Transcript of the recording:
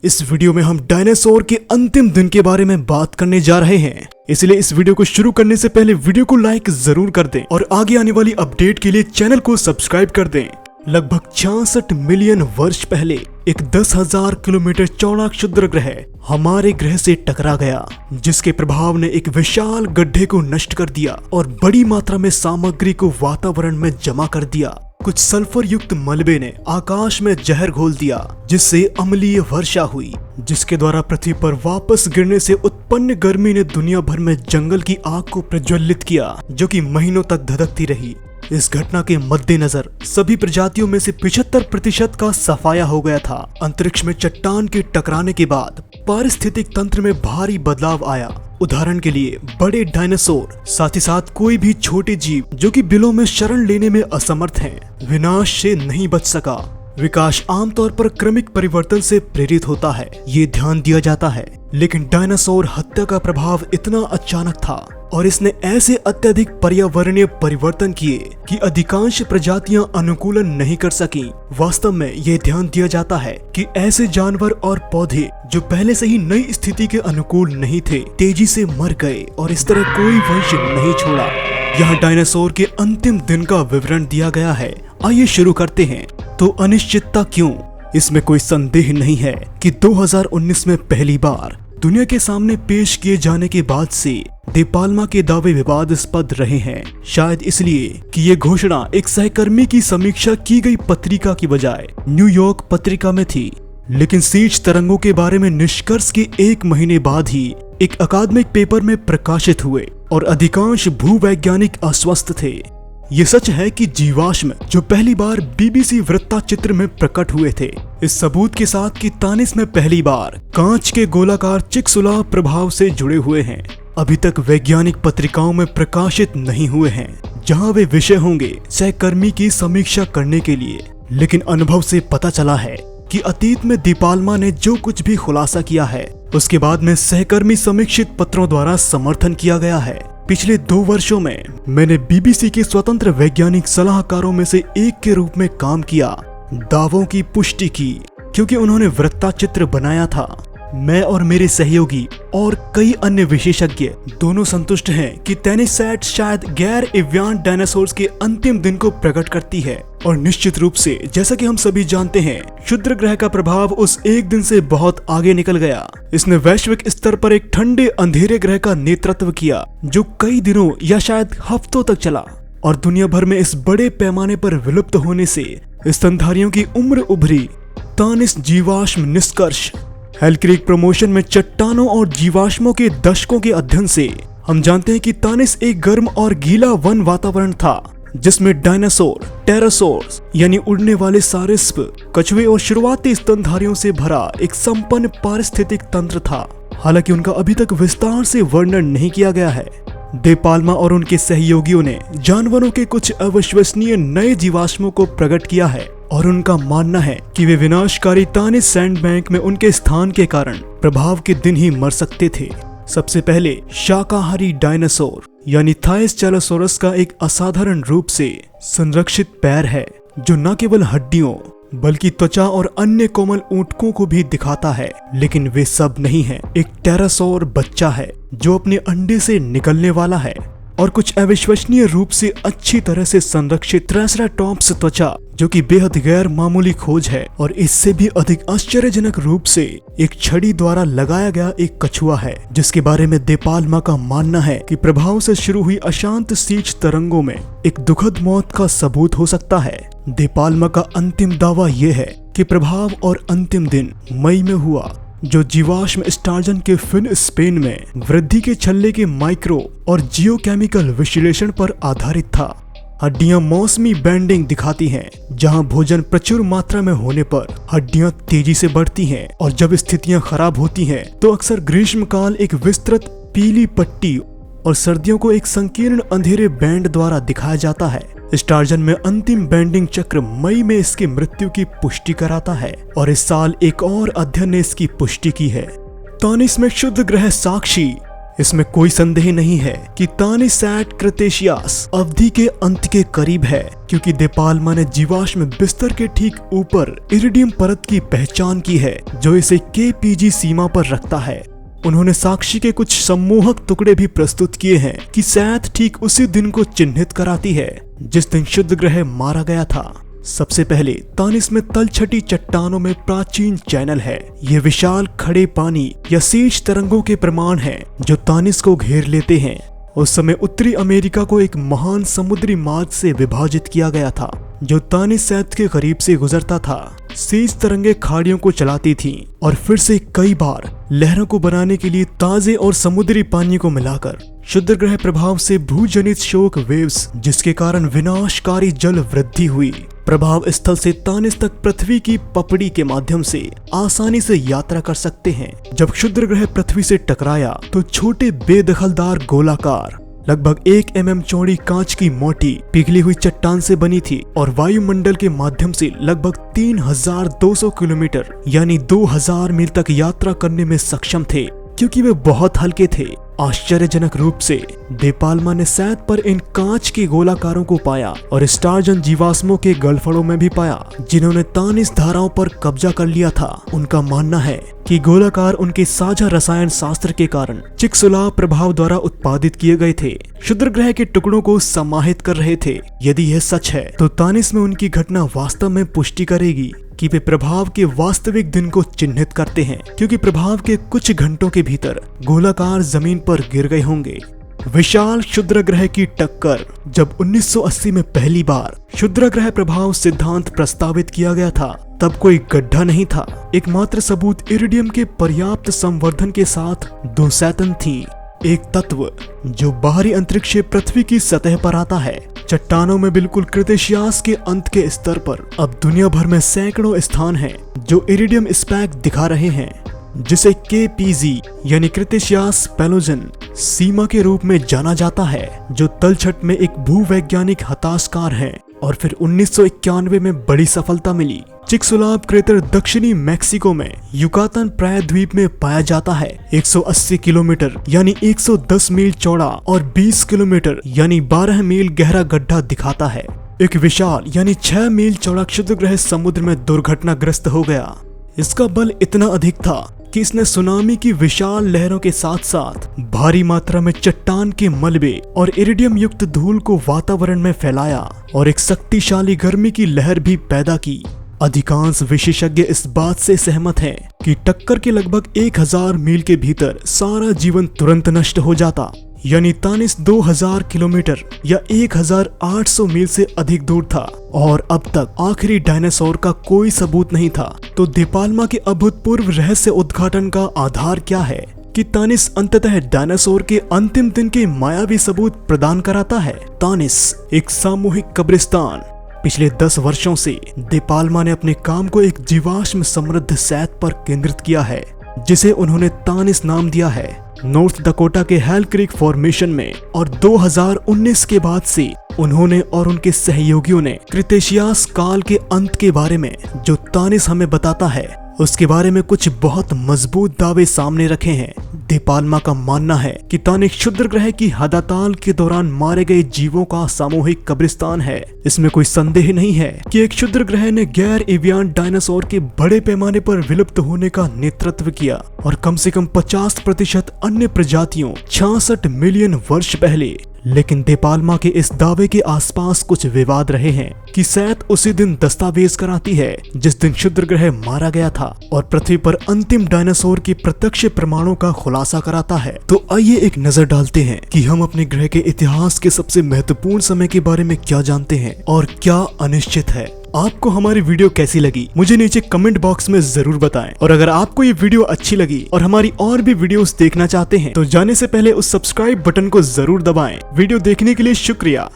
इस वीडियो में हम डायनासोर के अंतिम दिन के बारे में बात करने जा रहे हैं। इसलिए इस वीडियो को शुरू करने से पहले वीडियो को लाइक जरूर कर दें और आगे आने वाली अपडेट के लिए चैनल को सब्सक्राइब कर दें। लगभग 66 मिलियन वर्ष पहले एक 10,000 किलोमीटर चौड़ा क्षुद्र ग्रह हमारे ग्रह से टकरा गया, जिसके प्रभाव ने एक विशाल गड्ढे को नष्ट कर दिया और बड़ी मात्रा में सामग्री को वातावरण में जमा कर दिया। कुछ सल्फर युक्त मलबे ने आकाश में जहर घोल दिया, जिससे अम्लीय वर्षा हुई, जिसके द्वारा पृथ्वी पर वापस गिरने से उत्पन्न गर्मी ने दुनिया भर में जंगल की आग को प्रज्वलित किया, जो कि महीनों तक धधकती रही। इस घटना के मद्देनजर सभी प्रजातियों में से 75% का सफाया हो गया था। अंतरिक्ष में चट्टान के टकराने के बाद पारिस्थितिक तंत्र में भारी बदलाव आया। उदाहरण के लिए बड़े डायनासोर, साथ ही साथ कोई भी छोटे जीव जो कि बिलों में शरण लेने में असमर्थ हैं, विनाश से नहीं बच सका। विकास आमतौर पर क्रमिक परिवर्तन से प्रेरित होता है, ये ध्यान दिया जाता है, लेकिन डायनासोर हत्या का प्रभाव इतना अचानक था और इसने ऐसे अत्यधिक पर्यावरणीय परिवर्तन किए कि अधिकांश प्रजातियां अनुकूलन नहीं कर सकी। वास्तव में ये ध्यान दिया जाता है कि ऐसे जानवर और पौधे जो पहले से ही नई स्थिति के अनुकूल नहीं थे, तेजी से मर गए और इस तरह कोई वंश नहीं छोड़ा। यहाँ डायनासोर के अंतिम दिन का विवरण दिया गया है। आइए शुरू करते हैं। तो अनिश्चितता क्यों? इसमें कोई संदेह नहीं है कि 2019 में पहली बार दुनिया के सामने पेश किए जाने के बाद से दे पाल्मा के दावे विवादास्पद रहे हैं। शायद इसलिए कि ये घोषणा एक सहकर्मी की समीक्षा की गई पत्रिका की बजाय न्यूयॉर्क पत्रिका में थी। लेकिन सीच तरंगों के बारे में निष्कर्ष के 1 महीने बाद ही एक अकादमिक पेपर में प्रकाशित हुए और अधिकांश भूवैज्ञानिक आश्वस्त थे। ये सच है कि जीवाश्म जो पहली बार बीबीसी वृत्ताचित्र में प्रकट हुए थे, इस सबूत के साथ कि तानिस में पहली बार कांच के गोलाकार चिकसुला प्रभाव से जुड़े हुए हैं, अभी तक वैज्ञानिक पत्रिकाओं में प्रकाशित नहीं हुए हैं, जहां वे विषय होंगे सहकर्मी की समीक्षा करने के लिए। लेकिन अनुभव से पता चला है कि अतीत में दे पाल्मा ने जो कुछ भी खुलासा किया है, उसके बाद में सहकर्मी समीक्षित पत्रों द्वारा समर्थन किया गया है। पिछले 2 वर्षों में मैंने बीबीसी के स्वतंत्र वैज्ञानिक सलाहकारों में से एक के रूप में काम किया, दावों की पुष्टि की, क्योंकि उन्होंने वृत्ताचित्र बनाया था। मैं और मेरे सहयोगी और कई अन्य विशेषज्ञ दोनों संतुष्ट हैं कि टैनिसैट शायद गैर एवियन डायनासोर्स के अंतिम दिन को प्रकट करती है। और निश्चित रूप से, जैसा कि हम सभी जानते हैं, क्षुद्र ग्रह का प्रभाव उस एक दिन से बहुत आगे निकल गया। इसने वैश्विक स्तर पर एक ठंडे अंधेरे ग्रह का नेतृत्व किया, जो कई दिनों या शायद हफ्तों तक चला और दुनिया भर में इस बड़े पैमाने पर विलुप्त होने से स्तनधारियों की उम्र उभरी। तानिस जीवाश्म निष्कर्ष। हेलक्रिक प्रमोशन में चट्टानों और जीवाश्मों के दशकों के अध्ययन से हम जानते हैं कि तानिस एक गर्म और गीला वन वातावरण था, जिसमें डायनासोर, टेरासोर्स यानी उड़ने वाले सारिस्प, कछुए और शुरुआती स्तनधारियों से भरा एक संपन्न पारिस्थितिक तंत्र था। हालांकि उनका अभी तक विस्तार से वर्णन नहीं किया गया है। दे पाल्मा और उनके सहयोगियों ने जानवरों के कुछ अविश्वसनीय नए जीवाश्मों को प्रकट किया है और उनका मानना है कि वे विनाशकारी तानिस सैंडबैंक में उनके स्थान के कारण प्रभाव के दिन ही मर सकते थे। सबसे पहले शाकाहारी डायनासोर यानी थायसचैलोसोरस का एक असाधारण रूप से संरक्षित पैर है, जो न केवल हड्डियों बल्कि त्वचा और अन्य कोमल ऊतकों को भी दिखाता है। लेकिन वे सब नहीं है। एक टेरासोर बच्चा है जो अपने अंडे से निकलने वाला है और कुछ अविश्वसनीय रूप से अच्छी तरह से संरक्षित ट्रायसेराटॉप्स त्वचा, जो कि बेहद गैर मामूली खोज है। और इससे भी अधिक आश्चर्यजनक रूप से एक छड़ी द्वारा लगाया गया एक कछुआ है, जिसके बारे में दे पाल्मा का मानना है कि प्रभाव से शुरू हुई अशांत सीच तरंगों में एक दुखद मौत का सबूत हो सकता है। दे पाल्मा का अंतिम दावा यह है कि प्रभाव और अंतिम दिन मई में हुआ, जो जीवाश्म स्टार्जन के फिन स्पेन में वृद्धि के छल्ले के माइक्रो और जियोकेमिकल विश्लेषण पर आधारित था। हड्डियां मौसमी बैंडिंग दिखाती हैं, जहां भोजन प्रचुर मात्रा में होने पर हड्डियां तेजी से बढ़ती हैं और जब स्थितियां खराब होती हैं तो अक्सर ग्रीष्मकाल एक विस्तृत पीली पट्टी और सर्दियों को एक संकीर्ण अंधेरे बैंड द्वारा दिखाया जाता है। स्टार्जन में अंतिम बैंडिंग चक्र मई में इसकी मृत्यु की पुष्टि कराता है और इस साल एक और अध्ययन ने इसकी पुष्टि की है। तानिस में क्षुद्र ग्रह साक्षी इसमें कोई संदेह नहीं है कि तानिसैट क्रेटेशियस अवधि के अंत के करीब है, क्योंकि दे पाल्मा ने जीवाश्म बिस्तर के ठीक ऊपर इरिडियम परत की पहचान की है जो इसे KPG सीमा पर रखता है। उन्होंने साक्षी के कुछ सम्मोहक टुकड़े भी प्रस्तुत किए हैं कि सैथ ठीक उसी दिन को चिन्हित कराती है जिस दिन शुद्ध ग्रह मारा गया था। सबसे पहले तानिस में तलछटी चट्टानों में प्राचीन चैनल है। ये विशाल खड़े पानी या शीर्ष तरंगों के प्रमाण हैं जो तानिस को घेर लेते हैं। उस समय उत्तरी अमेरिका को एक महान समुद्री मार्ग से विभाजित किया गया था जो तानिसैथ के करीब से गुजरता था। शीर्ष तरंगे खाड़ियों को चलाती थीं और फिर से कई बार लहरों को बनाने के लिए ताजे और समुद्री पानी को मिलाकर शुद्ध ग्रह प्रभाव से भूजनित शोक वेव्स, जिसके कारण विनाशकारी जल वृद्धि हुई। प्रभाव स्थल से तानिस तक पृथ्वी की पपड़ी के माध्यम से आसानी से यात्रा कर सकते हैं। जब शुद्ध ग्रह पृथ्वी से टकराया तो छोटे बेदखलदार गोलाकार लगभग 1 mm चौड़ी कांच की मोटी पिघली हुई चट्टान से बनी थी और वायुमंडल के माध्यम से लगभग 3200 किलोमीटर यानी 2000 मील तक यात्रा करने में सक्षम थे, क्योंकि वे बहुत हल्के थे। आश्चर्यजनक रूप से दे पाल्मा ने सैथ पर इन कांच के गोलाकारों को पाया और स्टारजन जीवाश्मों के गलफड़ों में भी पाया जिन्होंने तानिस धाराओं पर कब्जा कर लिया था। उनका मानना है कि गोलाकार उनके साझा रसायन शास्त्र के कारण चिकसुलाव प्रभाव द्वारा उत्पादित किए गए थे, शुद्ध ग्रह के टुकड़ों को समाहित कर रहे थे। यदि यह सच है तो तानिस में उनकी घटना वास्तव में पुष्टि करेगी कि वे प्रभाव के वास्तविक दिन को चिन्हित करते हैं, क्योंकि प्रभाव के कुछ घंटों के भीतर गोलाकार जमीन पर गिर गए होंगे। विशाल क्षुद्र ग्रह की टक्कर। जब 1980 में पहली बार क्षुद्र ग्रह प्रभाव सिद्धांत प्रस्तावित किया गया था तब कोई गड्ढा नहीं था। एकमात्र सबूत इरिडियम के पर्याप्त संवर्धन के साथ 2 सैटर्न थी, एक तत्व जो बाहरी अंतरिक्ष से पृथ्वी की सतह पर आता है। चट्टानों में बिल्कुल क्रेटेशियस के अंत के स्तर पर अब दुनिया भर में सैकड़ों स्थान हैं जो इरिडियम स्पैक दिखा रहे हैं, जिसे KPG यानी क्रेटेशियस पैलोजन सीमा के रूप में जाना जाता है, जो तलछट में एक भूवैज्ञानिक हताशकार है। और फिर 1991 में बड़ी सफलता मिली। चिकसुलाव क्रेटर दक्षिणी मैक्सिको में युकातन प्रायद्वीप में पाया जाता है। 180 किलोमीटर यानी 110 मील चौड़ा और 20 किलोमीटर यानी 12 मील गहरा गड्ढा दिखाता है। एक विशाल यानी 6 मील चौड़ा क्षुद्र ग्रह समुद्र में दुर्घटनाग्रस्त हो गया। इसका बल इतना अधिक था कि इसने सुनामी की विशाल लहरों के साथ साथ भारी मात्रा में चट्टान के मलबे और इरिडियम युक्त धूल को वातावरण में फैलाया और एक शक्तिशाली गर्मी की लहर भी पैदा की। अधिकांश विशेषज्ञ इस बात से सहमत हैं कि टक्कर के लगभग 1000 मील के भीतर सारा जीवन तुरंत नष्ट हो जाता, यानी तानिस 2000 किलोमीटर या 1800 मील से अधिक दूर था और अब तक आखिरी डायनासोर का कोई सबूत नहीं था। तो दे पाल्मा के अभूतपूर्व रहस्य उद्घाटन का आधार क्या है कि तानिस अंततः डायनासोर के अंतिम दिन के मायावी सबूत प्रदान कराता है। तानिस एक सामूहिक कब्रिस्तान। पिछले 10 वर्षों से दे पाल्मा ने अपने काम को एक जीवाश्म समृद्ध सैथ पर केंद्रित किया है, जिसे उन्होंने तानिस नाम दिया है। नॉर्थ डकोटा के हेल क्रीक फॉर्मेशन में और 2019 के बाद से उन्होंने और उनके सहयोगियों ने क्रेटेशियस काल के अंत के बारे में जो तानिस हमें बताता है उसके बारे में कुछ बहुत मजबूत दावे सामने रखे हैं। दे पाल्मा का मानना है कि तानिस क्षुद्र ग्रह की हदाताल के दौरान मारे गए जीवों का सामूहिक कब्रिस्तान है। इसमें कोई संदेह नहीं है कि एक क्षुद्र ग्रह ने गैर एवियन डायनासोर के बड़े पैमाने पर विलुप्त होने का नेतृत्व किया और कम से कम 50% अन्य प्रजातियों 66 मिलियन वर्ष पहले। लेकिन दे पाल्मा के इस दावे के आसपास कुछ विवाद रहे हैं कि सैथ उसी दिन दस्तावेज कराती है जिस दिन क्षुद्र ग्रह मारा गया था और पृथ्वी पर अंतिम डायनासोर के प्रत्यक्ष प्रमाणों का खुलासा कराता है। तो आइए एक नजर डालते हैं कि हम अपने ग्रह के इतिहास के सबसे महत्वपूर्ण समय के बारे में क्या जानते हैं और क्या अनिश्चित है। आपको हमारी वीडियो कैसी लगी मुझे नीचे कमेंट बॉक्स में जरूर बताएं। और अगर आपको ये वीडियो अच्छी लगी और हमारी और भी वीडियोस देखना चाहते हैं तो जाने से पहले उस सब्सक्राइब बटन को जरूर दबाएं। वीडियो देखने के लिए शुक्रिया।